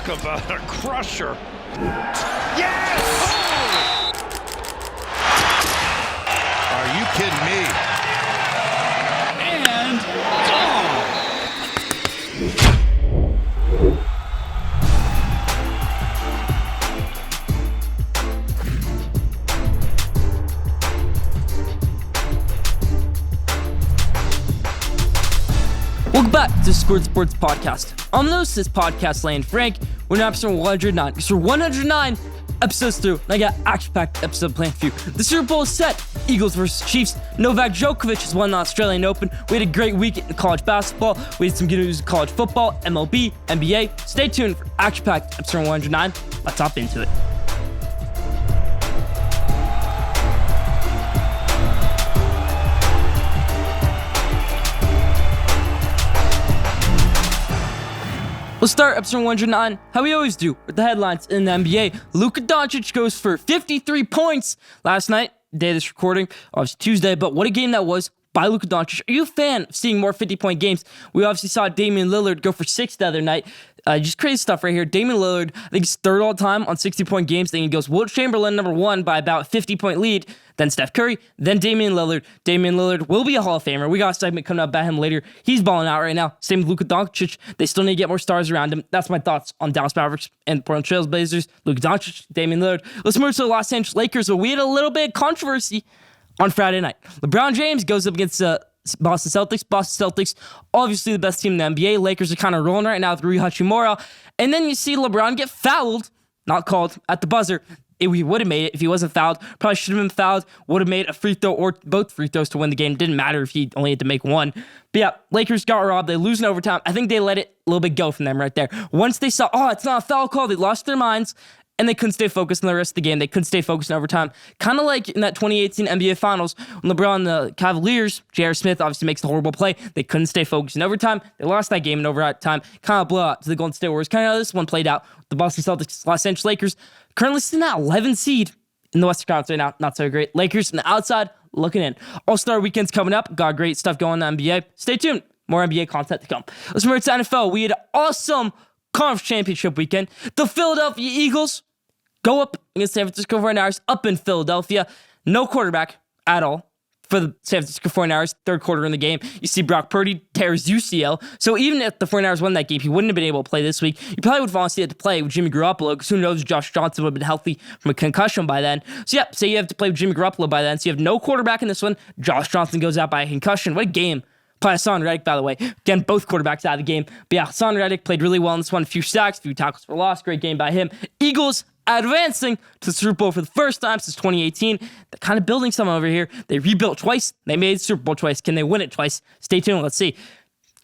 Talk about a crusher. Yes! Oh! Are you kidding me? And gone! Welcome back to the Schoolyard Sports podcast. I'm the host of this podcast, Lane Frank. We're in episode 109. So 109 episodes through, and I got action-packed episode planned for you. The Super Bowl is set. Eagles versus Chiefs. Novak Djokovic has won the Australian Open. We had a great week in college basketball. We had some good news in college football, MLB, NBA. Stay tuned for action-packed episode 109. Let's hop into it. We'll start episode 109, how we always do, with the headlines in the NBA. Luka Doncic goes for 53 points last night, day of this recording, obviously Tuesday, but what a game that was by Luka Doncic. Are you a fan of seeing more 50-point games? We obviously saw Damian Lillard go for 6 the other night. Just crazy stuff right here. Damian Lillard, I think he's third all time on 60-point games. Then he goes Wilt Chamberlain, number 1, by about 50-point lead. Then Steph Curry, then Damian Lillard. Damian Lillard will be a Hall of Famer. We got a segment coming up about him later. He's balling out right now. Same with Luka Doncic. They still need to get more stars around him. That's my thoughts on Dallas Mavericks and Portland Trail Blazers. Luka Doncic, Damian Lillard. Let's move to the Los Angeles Lakers. We had a little bit of controversy on Friday night. LeBron James goes up against Boston Celtics. Boston Celtics, obviously the best team in the NBA. Lakers are kind of rolling right now with Rui Hachimura. And then you see LeBron get fouled, not called, at the buzzer. He would have made it if he wasn't fouled. Probably should have been fouled. Would have made a free throw or both free throws to win the game. Didn't matter if he only had to make one. But yeah, Lakers got robbed. They lose in overtime. I think they let it a little bit go from them right there. Once they saw, it's not a foul call, they lost their minds. And they couldn't stay focused on the rest of the game. They couldn't stay focused in overtime. Kind of like in that 2018 NBA Finals when LeBron and the Cavaliers, J.R. Smith obviously makes the horrible play. They couldn't stay focused in overtime. They lost that game in overtime. Kind of blowout to the Golden State Warriors. Kind of how this one played out. The Boston Celtics, Los Angeles Lakers, currently sitting at 11 seed in the Western Conference right now. Not so great. Lakers on the outside looking in. All-Star weekend's coming up. Got great stuff going on in the NBA. Stay tuned. More NBA content to come. Let's move to NFL. We had an awesome conference championship weekend. The Philadelphia Eagles go up against San Francisco 49ers up in Philadelphia. No quarterback at all for the San Francisco 49ers. Third quarter in the game, you see Brock Purdy tears UCL. So even if the 49ers won that game, he wouldn't have been able to play this week. You probably would have honestly had to play with Jimmy Garoppolo because who knows if Josh Johnson would have been healthy from a concussion by then. So yeah, say you have to play with Jimmy Garoppolo by then. So you have no quarterback in this one. Josh Johnson goes out by a concussion. What a game. By Hassan Reddick, by the way. Again, both quarterbacks out of the game. But yeah, Hassan Reddick played really well in this one. A few sacks, a few tackles for loss. Great game by him. Eagles advancing to the Super Bowl for the first time since 2018. They're kind of building something over here. They rebuilt twice. They made the Super Bowl twice. Can they win it twice? Stay tuned. Let's see.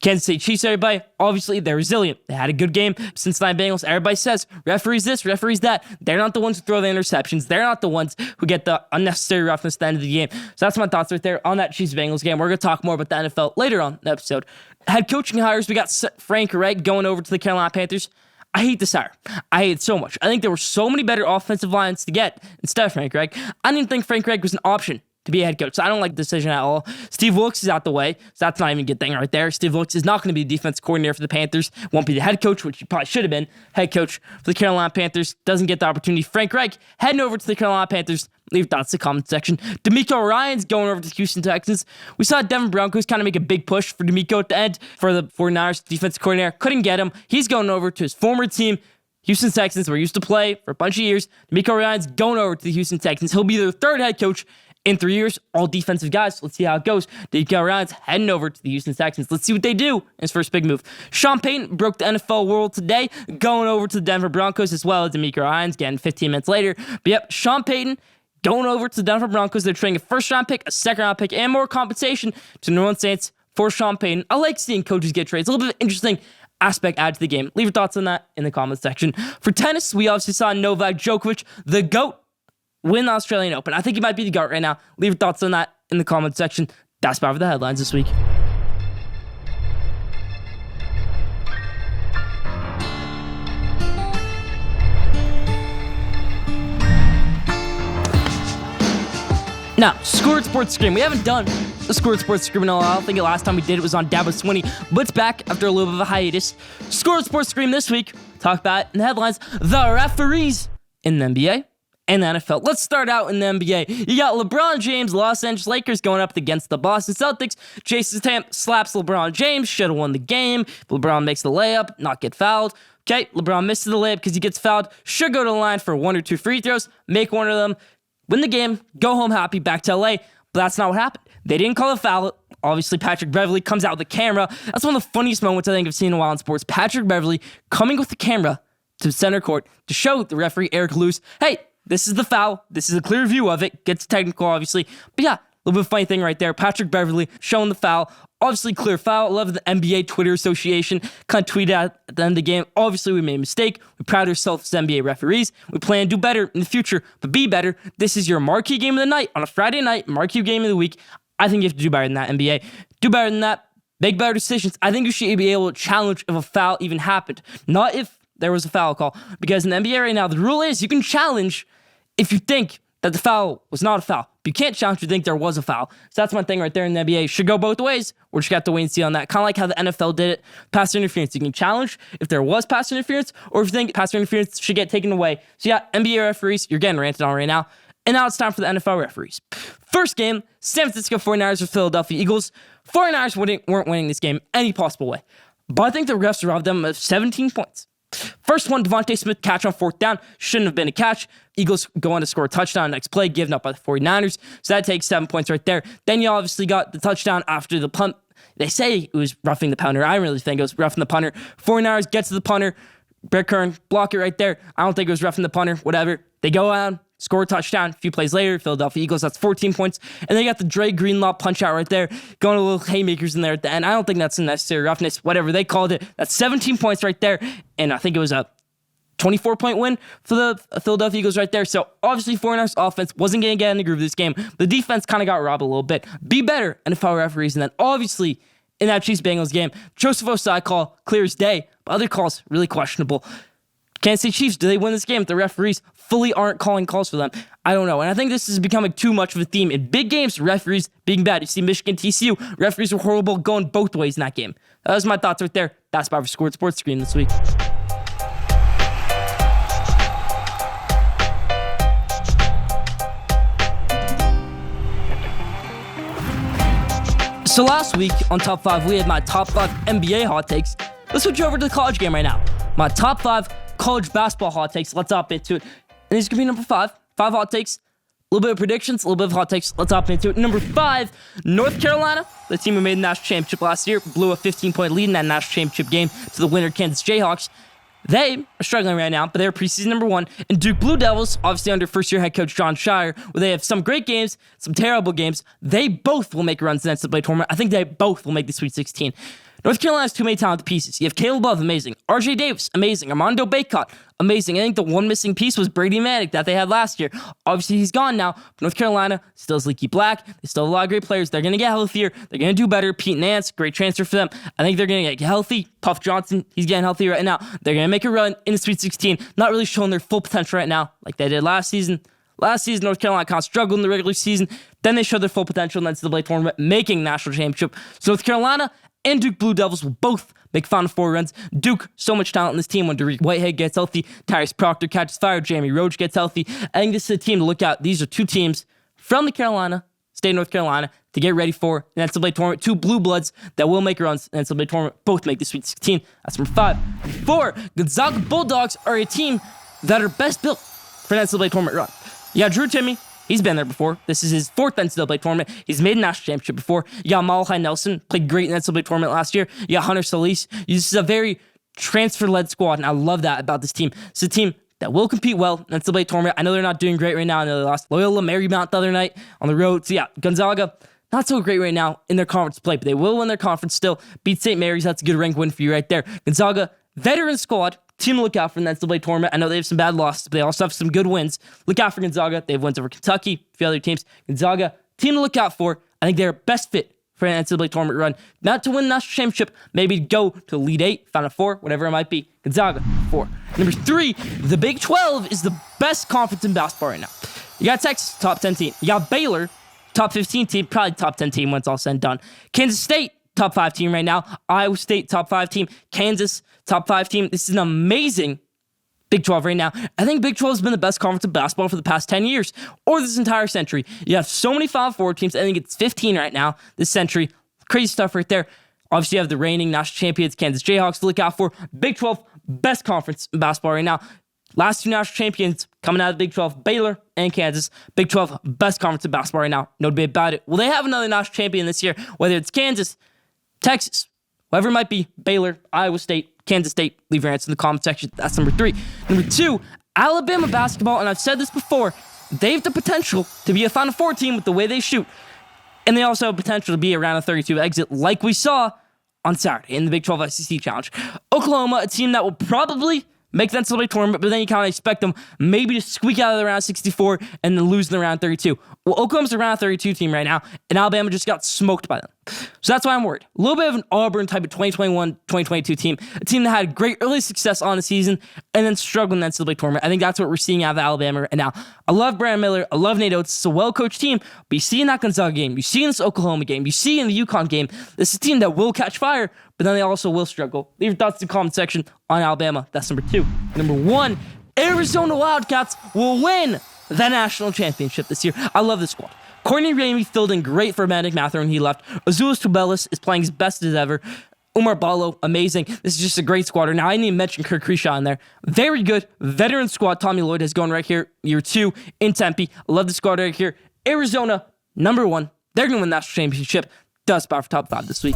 Kansas City Chiefs, everybody, obviously, they're resilient. They had a good game. Cincinnati Bengals, everybody says, referees this, referees that. They're not the ones who throw the interceptions. They're not the ones who get the unnecessary roughness at the end of the game. So that's my thoughts right there on that Chiefs-Bengals game. We're going to talk more about the NFL later on in the episode. Head coaching hires, we got Frank Reich going over to the Carolina Panthers. I hate this hire. I hate it so much. I think there were so many better offensive lines to get instead of Frank Reich. I didn't think Frank Reich was an option to be a head coach. So I don't like the decision at all. Steve Wilkes is out the way, so that's not even a good thing right there. Steve Wilkes is not going to be the defense coordinator for the Panthers. Won't be the head coach, which he probably should have been. Head coach for the Carolina Panthers. Doesn't get the opportunity. Frank Reich heading over to the Carolina Panthers. Leave thoughts in the comment section. D'Amico Ryan's going over to the Houston Texans. We saw Denver Broncos kind of make a big push for D'Amico at the end for the 49ers defensive coordinator. Couldn't get him. He's going over to his former team, Houston Texans, where he used to play for a bunch of years. D'Amico Ryan's going over to the Houston Texans. He'll be their third head coach in 3 years. All defensive guys. Let's see how it goes. D'Amico Ryan's heading over to the Houston Texans. Let's see what they do in his first big move. Sean Payton broke the NFL world today, going over to the Denver Broncos as well as D'Amico Ryan's getting 15 minutes later. But yep, Sean Payton going over to the Denver Broncos. They're trading a first-round pick, a second-round pick, and more compensation to the New Orleans Saints for Sean Payton. I like seeing coaches get trades. A little bit of interesting aspect add to the game. Leave your thoughts on that in the comments section. For tennis, we obviously saw Novak Djokovic, the GOAT, win the Australian Open. I think he might be the GOAT right now. Leave your thoughts on that in the comments section. That's about for the headlines this week. Now, Schoolyard Sports Scream. We haven't done the Schoolyard Sports Scream. I don't think the last time we did it was on Dabo Swinney, but it's back after a little bit of a hiatus. Schoolyard Sports Scream this week. Talk about it in the headlines. The referees in the NBA and the NFL. Let's start out in the NBA. You got LeBron James, Los Angeles Lakers going up against the Boston Celtics. Jason Tatum slaps LeBron James, should have won the game. LeBron makes the layup, not get fouled. Okay, LeBron misses the layup because he gets fouled. Should go to the line for 1 or 2 free throws, make one of them, win the game, go home happy, back to LA. But that's not what happened. They didn't call a foul. Obviously, Patrick Beverley comes out with the camera. That's one of the funniest moments I think I've seen in a while in sports. Patrick Beverley coming with the camera to center court to show the referee, Eric Lewis, hey, this is the foul. This is a clear view of it. Gets technical, obviously. But yeah, a little bit of a funny thing right there. Patrick Beverley showing the foul. Obviously, clear foul. I love the NBA Twitter Association kind of tweeted out at the end of the game. Obviously, we made a mistake. We proud ourselves as NBA referees. We plan to do better in the future, but be better. This is your marquee game of the night on a Friday night, marquee game of the week. I think you have to do better than that, NBA. Do better than that. Make better decisions. I think you should be able to challenge if a foul even happened, not if there was a foul call. Because in the NBA right now, the rule is you can challenge if you think that the foul was not a foul. But you can't challenge if you think there was a foul. So that's my thing right there in the NBA. Should go both ways. We're just got to wait and see on that. Kind of like how the NFL did it. Pass interference. You can challenge if there was pass interference or if you think pass interference should get taken away. So yeah, NBA referees, you're getting ranted on right now. And now it's time for the NFL referees. First game, San Francisco 49ers with Philadelphia Eagles. 49ers weren't winning this game any possible way. But I think the refs robbed them of 17 points. First one, Devontae Smith catch on 4th down. Shouldn't have been a catch. Eagles go on to score a touchdown next play, given up by the 49ers. So that takes 7 points right there. Then you obviously got the touchdown after the punt. They say it was roughing the punter. I really think it was roughing the punter. 49ers get to the punter. Brett Kern, block it right there. I don't think it was roughing the punter. Whatever. They go on, score a touchdown. A few plays later, Philadelphia Eagles, that's 14 points. And they got the Dre Greenlaw punch out right there. Going a little haymakers in there at the end. I don't think that's a necessary roughness. Whatever they called it. That's 17 points right there. And I think it was a 24-point win for the Philadelphia Eagles right there. So obviously 49ers offense wasn't going to get in the groove of this game. The defense kind of got robbed a little bit. Be better, NFL referees. And then obviously in that Chiefs-Bengals game, Joseph Osai call, clear as day. But other calls, really questionable. Kansas City Chiefs, do they win this game if the referees fully aren't calling calls for them? I don't know. And I think this is becoming too much of a theme. In big games, referees being bad. You see Michigan, TCU, referees were horrible going both ways in that game. That was my thoughts right there. That's about for Schoolyard Sports Screen this week. So last week on Top 5, we had my Top 5 NBA hot takes. Let's switch over to the college game right now. My Top 5 college basketball hot takes. Let's hop into it. And this is going to be number 5. 5 hot takes. A little bit of predictions, a little bit of hot takes. Let's hop into it. Number 5, North Carolina. The team who made the national championship last year blew a 15-point lead in that national championship game to the winner Kansas Jayhawks. They are struggling right now, but they're preseason number 1. And Duke Blue Devils, obviously under first-year head coach John Shire, where they have some great games, some terrible games. They both will make runs in the NCAA tournament. I think they both will make the Sweet 16. North Carolina has too many talented pieces. You have Caleb Love, amazing. RJ Davis, amazing. Armando Bacot, amazing. I think the one missing piece was Brady Manick that they had last year. Obviously, he's gone now. But North Carolina still has Leaky Black. They still have a lot of great players. They're going to get healthier. They're going to do better. Pete Nance, great transfer for them. I think they're going to get healthy. Puff Johnson, he's getting healthy right now. They're going to make a run in the Sweet 16. Not really showing their full potential right now like they did last season. Last season, North Carolina kind of struggled in the regular season. Then they showed their full potential in the NCAA tournament, making national championship. So North Carolina and Duke Blue Devils will both make Final Four runs. Duke, so much talent in this team when Derek Whitehead gets healthy, Tyrese Proctor catches fire, Jeremy Roach gets healthy. I think this is a team to look at. These are 2 teams from the Carolina, state of North Carolina, to get ready for the NCAA tournament. 2 blue bloods that will make runs in the NCAA tournament. Both make the Sweet 16. That's number 5. 4, Gonzaga Bulldogs are a team that are best built for an NCAA tournament run. You got Drew Timme. He's been there before. This is his 4th NCAA tournament. He's made a national championship before. You got Malachi Nelson, played great in the NCAA tournament last year. You got Hunter Solis. This is a very transfer-led squad, and I love that about this team. It's a team that will compete well in the NCAA tournament. I know they're not doing great right now. I know they lost Loyola Marymount the other night on the road. So yeah, Gonzaga, not so great right now in their conference play, but they will win their conference still. Beat St. Mary's. That's a good rank win for you right there. Gonzaga, veteran squad. Team to look out for in the NCAA tournament. I know they have some bad losses, but they also have some good wins. Look out for Gonzaga. They have wins over Kentucky, a few other teams. Gonzaga, team to look out for. I think they're best fit for an NCAA tournament run. Not to win the national championship, maybe go to Elite 8, Final Four, whatever it might be. Gonzaga, 4. Number 3, the Big 12 is the best conference in basketball right now. You got Texas, top 10 team. You got Baylor, top 15 team, probably top 10 team when it's all said and done. Kansas State, top 5 team right now. Iowa State, top 5 team. Kansas, top 5 team. This is an amazing Big 12 right now. I think Big 12 has been the best conference of basketball for the past 10 years, or this entire century. You have so many Final Four teams. I think it's 15 right now this century. Crazy stuff right there. Obviously, you have the reigning national champions, Kansas Jayhawks, to look out for. Big 12, best conference in basketball right now. Last 2 national champions coming out of the Big 12, Baylor and Kansas. Big 12, best conference in basketball right now. No debate about it. Will they have another national champion this year? Whether it's Kansas, Texas, whoever it might be, Baylor, Iowa State, Kansas State, leave your answer in the comment section. That's number 3. Number 2, Alabama basketball, and I've said this before, they have the potential to be a Final Four team with the way they shoot. And they also have potential to be around a 32 exit like we saw on Saturday in the Big 12 SEC Challenge. Oklahoma, a team that will probably make the NCAA tournament, but then you kind of expect them maybe to squeak out of the round 64 and then lose in the round 32. Well, Oklahoma's a round 32 team right now, and Alabama just got smoked by them. So that's why I'm worried. A little bit of an Auburn type of 2021-2022 team, a team that had great early success on the season and then struggled in the NCAA tournament. I think that's what we're seeing out of Alabama right now. I love Brandon Miller. I love Nate Oates. It's a well-coached team, but you see in that Gonzaga game, you see in this Oklahoma game, you see in the UConn game, this is a team that will catch fire, but then they also will struggle. Leave your thoughts in the comment section on Alabama. That's number 2. Number 1, Arizona Wildcats will win the national championship this year. I love this squad. Courtney Ramey filled in great for Manic Mather when he left. Azuolas Tubelis is playing his best as ever. Umar Ballo, amazing. This is just a great squad. Now, I didn't even mention Kirk Creeshaw in there. Very good. Veteran squad. Tommy Lloyd has gone right here. Year 2 in Tempe. I love the squad right here. Arizona, number 1. They're going to win the national championship. Does spot for top 5 this week.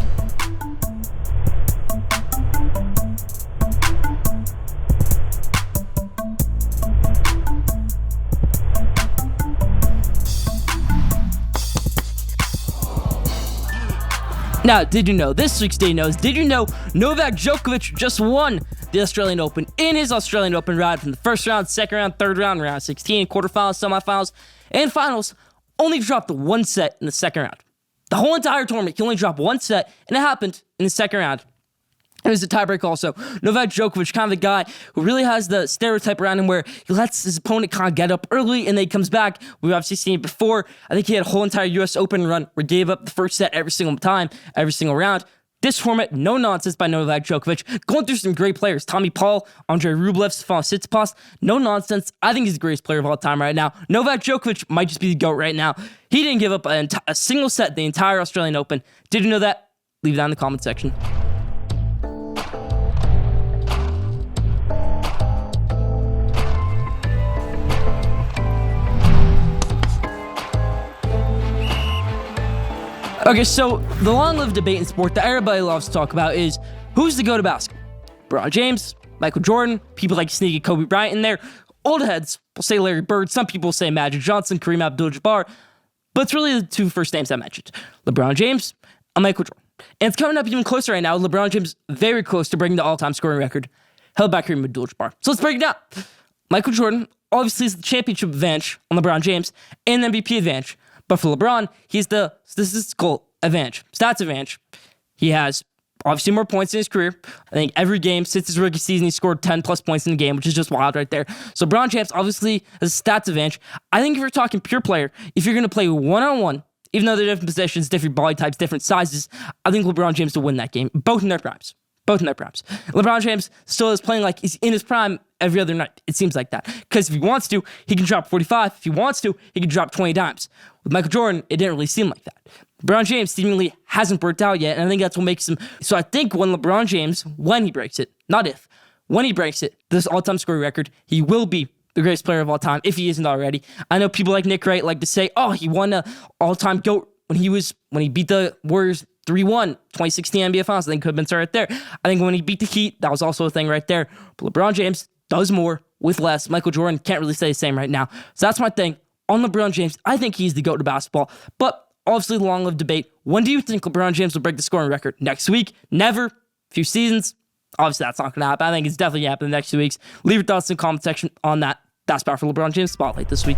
Now, did you know, this week's Day Knows, did you know Novak Djokovic just won the Australian Open in his Australian Open ride from the first round, second round, third round, round 16, quarterfinals, semifinals, and finals, only dropped 1 set in the second round. The whole entire tournament, he only dropped 1 set, and it happened in the second round. It was a tiebreak also. Novak Djokovic, kind of the guy who really has the stereotype around him where he lets his opponent kind of get up early and then he comes back. We've obviously seen it before. I think he had a whole entire U.S. Open run where he gave up the first set every single time, every single round. This format, no nonsense by Novak Djokovic. Going through some great players. Tommy Paul, Andrei Rublev, Stefanos Tsitsipas. No nonsense. I think he's the greatest player of all time right now. Novak Djokovic might just be the GOAT right now. He didn't give up a single set the entire Australian Open. Did you know that? Leave that in the comment section. Okay, so the long-lived debate in sport that everybody loves to talk about is who's the GOAT of basketball? LeBron James, Michael Jordan, people like sneaky Kobe Bryant in there. Old heads will say Larry Bird, some people say Magic Johnson, Kareem Abdul-Jabbar, but it's really the 2 first names I mentioned, LeBron James and Michael Jordan. And it's coming up even closer right now. LeBron James very close to breaking the all-time scoring record held by Kareem Abdul-Jabbar. So let's break it down. Michael Jordan obviously is the championship advantage on LeBron James and the MVP advantage. But for LeBron, he's the statistical advantage, stats advantage. He has obviously more points in his career. I think every game since his rookie season, he scored 10 plus points in the game, which is just wild right there. So LeBron James obviously has a stats advantage. I think if you're talking pure player, if you're going to play one-on-one, even though they're different positions, different body types, different sizes, I think LeBron James will win that game, both in their primes. LeBron James still is playing like he's in his prime every other night. It seems like that. Because if he wants to, he can drop 45. If he wants to, he can drop 20 dimes. With Michael Jordan, it didn't really seem like that. LeBron James seemingly hasn't burnt out yet, and I think that's what makes him. So I think when LeBron James, when he breaks it, not if, when he breaks it, this all-time scoring record, he will be the greatest player of all time, if he isn't already. I know people like Nick Wright like to say, oh, he won an all-time GOAT when he beat the Warriors 3-1, 2016 NBA Finals. I think could have been started there. I think when he beat the Heat, that was also a thing right there. But LeBron James does more with less. Michael Jordan can't really say the same right now. So that's my thing. On LeBron James, I think he's the GOAT of basketball. But obviously, the long-lived debate. When do you think LeBron James will break the scoring record? Next week? Never? Few seasons? Obviously, that's not going to happen. I think it's definitely going to happen in the next 2 weeks. Leave your thoughts in the comment section on that. That's about for LeBron James Spotlight this week.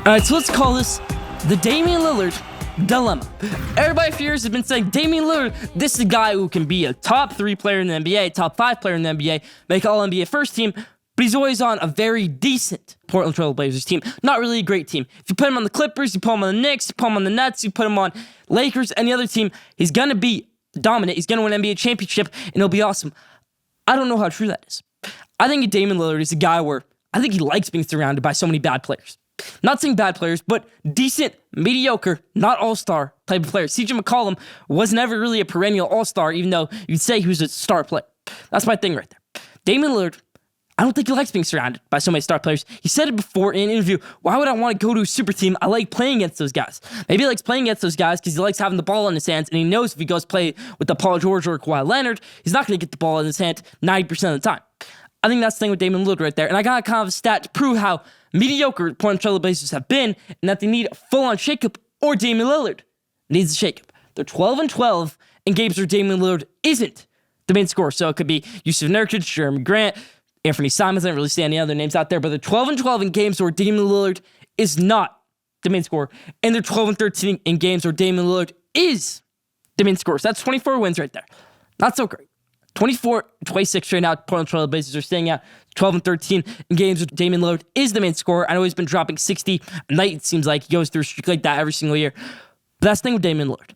All right, so let's call this the Damian Lillard Dilemma. Everybody for years has been saying Damian Lillard, this is a guy who can be a top 3 player in the NBA, top 5 player in the NBA, make all NBA first team, but he's always on a very decent Portland Trail Blazers team. Not really a great team. If you put him on the Clippers, you put him on the Knicks, you put him on the Nets, you put him on Lakers, any other team, he's going to be dominant. He's going to win an NBA championship, and it'll be awesome. I don't know how true that is. I think Damian Lillard is a guy where I think he likes being surrounded by so many bad players. Not saying bad players, but decent, mediocre, not all-star type of players. CJ McCollum was never really a perennial all-star, even though you'd say he was a star player. That's my thing right there. Damian Lillard, I don't think he likes being surrounded by so many star players. He said it before in an interview, why would I want to go to a super team? I like playing against those guys. Maybe he likes playing against those guys because he likes having the ball in his hands, and he knows if he goes play with the Paul George or Kawhi Leonard, he's not going to get the ball in his hand 90% of the time. I think that's the thing with Damian Lillard right there. And I got kind of a stat to prove how mediocre Portland Trail Blazers have been and that they need a full-on shakeup, or Damian Lillard needs a shakeup. They're 12-12 in games where Damian Lillard isn't the main scorer. So it could be Yusuf Nurkic, Jeremy Grant, Anthony Simons. I don't really see any other names out there, but they're 12-12 in games where Damian Lillard is not the main scorer. And they're 12-13 in games where Damian Lillard is the main scorer. So that's 24 wins right there. Not so great. 24-26 right now. Portland Trail Blazers are staying at 12-13 in games where Damian Lillard is the main scorer. I know he's been dropping 60 a night. It seems like he goes through a streak like that every single year. But that's the thing with Damian Lillard.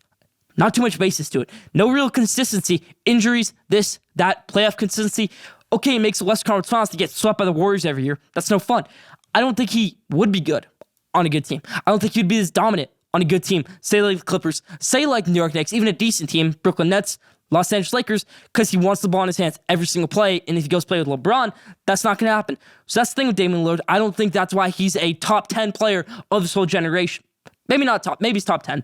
Not too much basis to it. No real consistency. Injuries, this, that, playoff consistency. Okay, he makes the West Conference Finals to get swept by the Warriors every year. That's no fun. I don't think he would be good on a good team. I don't think he'd be this dominant on a good team. Say like the Clippers, say like the New York Knicks, even a decent team, Brooklyn Nets, Los Angeles Lakers, because he wants the ball in his hands every single play, and if he goes play with LeBron, that's not going to happen. So that's the thing with Damian Lillard. I don't think that's why he's a top 10 player of this whole generation. Maybe not top, maybe he's top 10.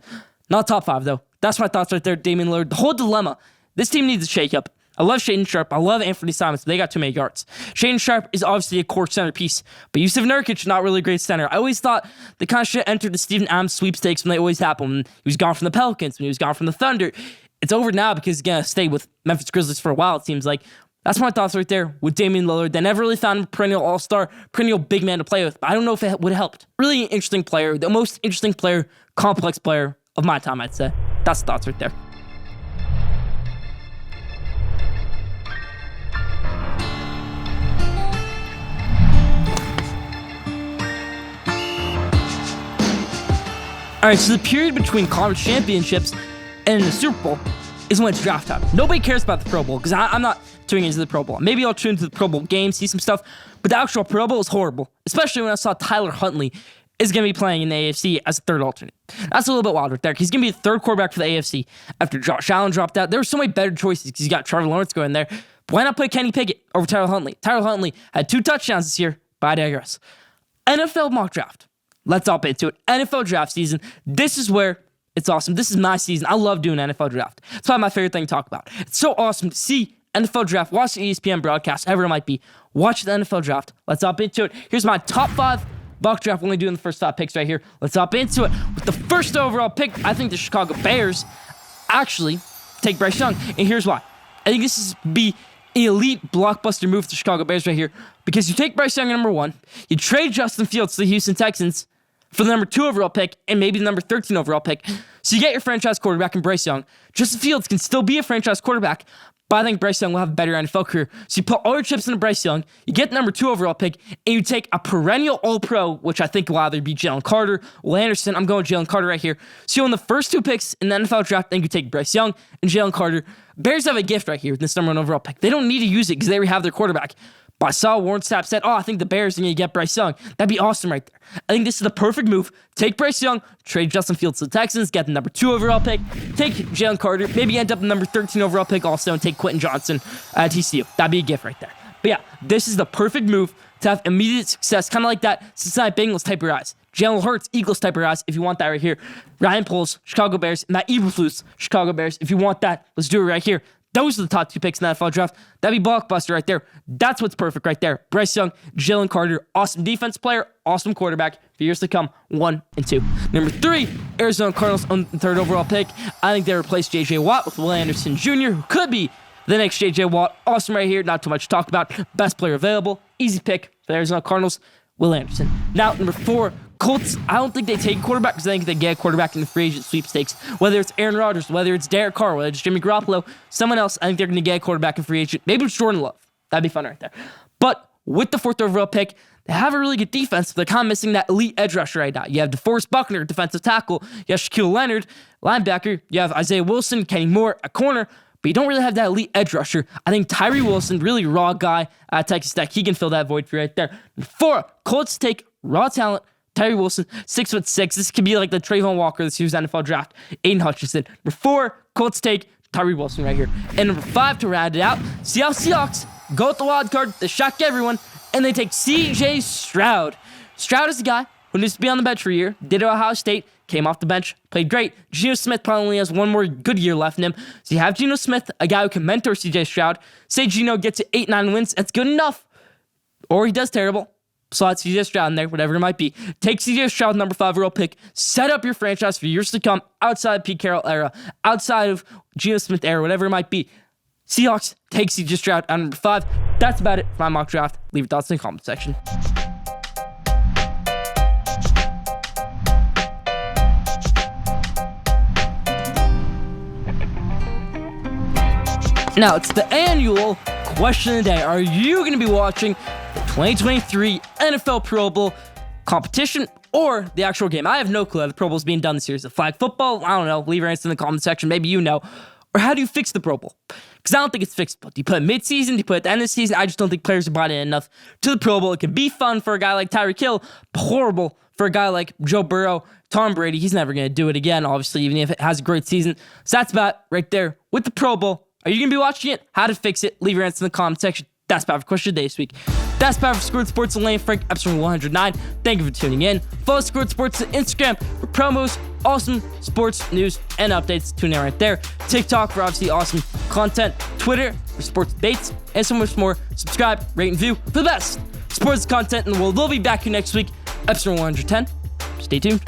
Not top 5, though. That's my thoughts right there, Damian Lillard. The whole dilemma, this team needs a shake-up. I love Shaedon Sharpe. I love Anthony Simons, but they got too many guards. Shaedon Sharpe is obviously a core centerpiece, but Yusuf Nurkic, not really a great center. I always thought the kind of shit entered the Steven Adams sweepstakes when they always happen. When he was gone from the Pelicans, when he was gone from the Thunder. It's over now because he's going to stay with Memphis Grizzlies for a while, it seems like. That's my thoughts right there with Damian Lillard. They never really found a perennial all-star, perennial big man to play with, but I don't know if it would have helped. Really interesting player, the most interesting player, complex player of my time, I'd say. That's the thoughts right there. All right, so the period between conference championships and the Super Bowl is when it's draft time. Nobody cares about the Pro Bowl because I'm not tuning into the Pro Bowl. Maybe I'll tune into the Pro Bowl game, see some stuff, but the actual Pro Bowl is horrible, especially when I saw Tyler Huntley is going to be playing in the AFC as a third alternate. That's a little bit wild right there. He's going to be the third quarterback for the AFC after Josh Allen dropped out. There were so many better choices because you got Trevor Lawrence going there. But why not put Kenny Pickett over Tyler Huntley? Tyler Huntley had 2 touchdowns this year, but I digress. NFL mock draft. Let's hop into it. NFL draft season. This is where it's awesome. This is my season. I love doing NFL draft. It's probably my favorite thing to talk about. It's so awesome to see NFL draft, watch the ESPN broadcast, however it might be. Watch the NFL draft. Let's hop into it. Here's my top 5 mock draft. We're only doing the first 5 picks right here. Let's hop into it. With the first overall pick, I think the Chicago Bears actually take Bryce Young. And here's why. I think this is be an elite blockbuster move for the Chicago Bears right here. Because you take Bryce Young at number 1, you trade Justin Fields to the Houston Texans for the number 2 overall pick and maybe the number 13 overall pick. So you get your franchise quarterback in Bryce Young. Justin Fields can still be a franchise quarterback, but I think Bryce Young will have a better NFL career. So you put all your chips into Bryce Young, you get the number 2 overall pick, and you take a perennial All-Pro, which I think will either be Jalen Carter, Will Anderson. I'm going Jalen Carter right here. So you own the first 2 picks in the NFL draft, then you take Bryce Young and Jalen Carter. Bears have a gift right here with this number 1 overall pick. They don't need to use it because they already have their quarterback. But I saw Warren Sapp said, I think the Bears are going to get Bryce Young. That'd be awesome right there. I think this is the perfect move. Take Bryce Young, trade Justin Fields to the Texans, get the number 2 overall pick, take Jalen Carter, maybe end up the number 13 overall pick also, and take Quentin Johnson at TCU. That'd be a gift right there. But yeah, this is the perfect move to have immediate success, kind of like that Cincinnati Bengals type of rise. Jalen Hurts, Eagles type of rise, if you want that right here. Ryan Poles, Chicago Bears, Matt Eberflus, Chicago Bears. If you want that, let's do it right here. Those are the top 2 picks in the NFL draft. That'd be blockbuster right there. That's what's perfect right there. Bryce Young, Jalen Carter, awesome defense player, awesome quarterback for years to come. 1 and 2. Number 3, Arizona Cardinals on the 3rd overall pick. I think they replace J.J. Watt with Will Anderson Jr., who could be the next J.J. Watt. Awesome right here. Not too much to talk about. Best player available. Easy pick for the Arizona Cardinals, Will Anderson. Now, number 4, Colts, I don't think they take a quarterback because I think they get a quarterback in the free agent sweepstakes. Whether it's Aaron Rodgers, whether it's Derek Carr, whether it's Jimmy Garoppolo, someone else, I think they're going to get a quarterback in free agent. Maybe it's Jordan Love. That'd be fun right there. But with the 4th overall pick, they have a really good defense, but they're kind of missing that elite edge rusher right now. You have DeForest Buckner, defensive tackle. You have Shaquille Leonard, linebacker. You have Isaiah Wilson, Kenny Moore, a corner. But you don't really have that elite edge rusher. I think Tyree Wilson, really raw guy at Texas Tech. He can fill that void for you right there. 4, Colts take raw talent. Tyree Wilson, 6'6". This could be like the Trayvon Walker this year's NFL draft. Aiden Hutchinson. Number 4, Colts take Tyree Wilson right here. And number 5, to round it out, Seahawks go with the wild card. They shock everyone. And they take CJ Stroud. Stroud is the guy who needs to be on the bench for a year. Did it at Ohio State. Came off the bench. Played great. Geno Smith probably only has one more good year left in him. So you have Geno Smith, a guy who can mentor CJ Stroud. Say Geno gets to 8-9 wins. That's good enough. Or he does terrible. Slot CJ Stroud in there, whatever it might be. Take CJ Stroud, number 5 overall pick. Set up your franchise for years to come outside of Pete Carroll era, outside of Geno Smith era, whatever it might be. Seahawks take CJ Stroud at number 5. That's about it for my mock draft. Leave your thoughts in the comment section. Now, it's the annual question of the day. Are you going to be watching the 2023 NFL Pro Bowl competition or the actual game? I have no clue how the Pro Bowl is being done this year. Is it flag football? I don't know. Leave your answer in the comment section. Maybe you know. Or how do you fix the Pro Bowl? Because I don't think it's fixable. Do you put it mid-season? Do you put it at the end of the season? I just don't think players are bought in enough to the Pro Bowl. It can be fun for a guy like Tyreek Hill, but horrible for a guy like Joe Burrow, Tom Brady. He's never going to do it again, obviously, even if it has a great season. So that's about it right there with the Pro Bowl. Are you going to be watching it? How to fix it? Leave your answer in the comment section. That's about it for question of the day this week. That's about it for Schoolyard Sports and Lane Frank, episode 109. Thank you for tuning in. Follow Schoolyard Sports on Instagram for promos, awesome sports news, and updates. Tune in right there. TikTok for obviously awesome content. Twitter for sports debates, and so much more. Subscribe, rate, and view for the best sports content in the world. We'll be back here next week, episode 110. Stay tuned.